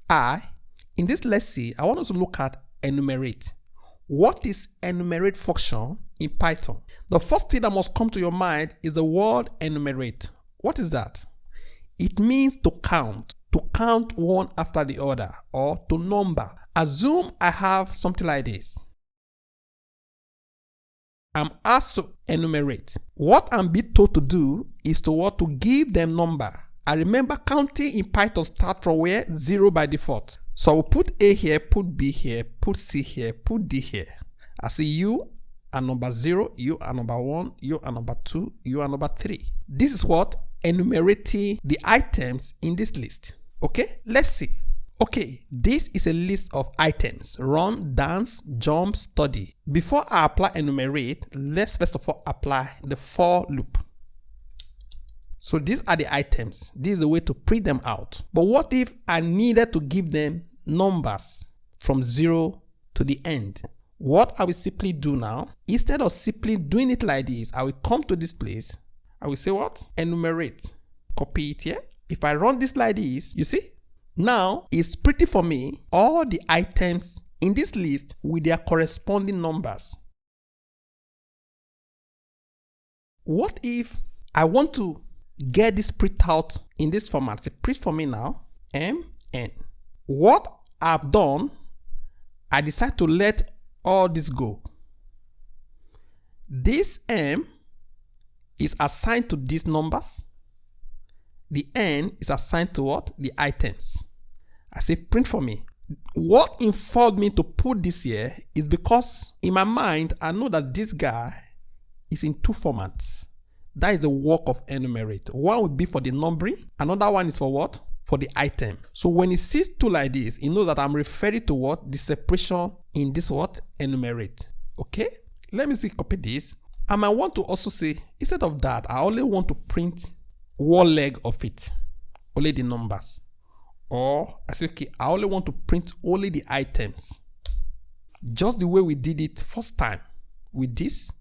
In this let's see, I want us to look at enumerate. What is enumerate function in Python? The first thing that must come to your mind is the word enumerate. What is that? It means to count one after the other, or to number. Assume I have something like this. I'm asked to enumerate. What I'm being told to do is to give them number. I remember counting in Python start from where? 0 by default. So I will put A here, put B here, put C here, put D here. I see U are number 0, U are number 1, U are number 2, U are number 3. This is what? Enumerating the items in this list. Okay, let's see. Okay, this is a list of items: run, dance, jump, study. Before I apply enumerate, let's first of all apply the for loop. So these are the items. This is a way to print them out. But what if I needed to give them numbers from 0 to the end? What I will simply do now, instead of simply doing it like this, I will come to this place. I will say what? Enumerate. Copy it here. If I run this like this, you see? Now it's printing for me all the items in this list with their corresponding numbers. What if I want to get this print out in this format? It's print for me now, MN. What I've done, I decide to let all this go. This M is assigned to these numbers. The N is assigned to what? The items. I say print for me. What informed me to put this here is because in my mind, I know that this guy is in two formats. That is the work of enumerate. One would be for the numbering. Another one is for what? For the item. So when it sees two like this, it knows that I'm referring to what? The separation in this what? Enumerate. Okay? Let me see, copy this. I might want to also say, instead of that, I only want to print one leg of it. Only the numbers. Or I say, okay, I only want to print only the items. Just the way we did it first time with this.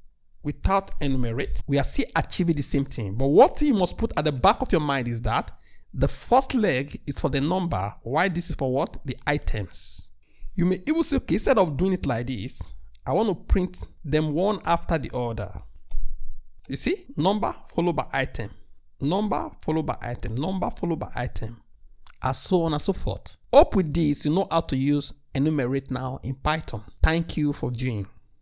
Without enumerate, we are still achieving the same thing. But what you must put at the back of your mind is that the first leg is for the number, while this is for what? The items. You may even say, okay, instead of doing it like this, I want to print them one after the other. You see? Number followed by item. Number followed by item. Number followed by item. And so on and so forth. Up with this, you know how to use enumerate now in Python. Thank you for viewing.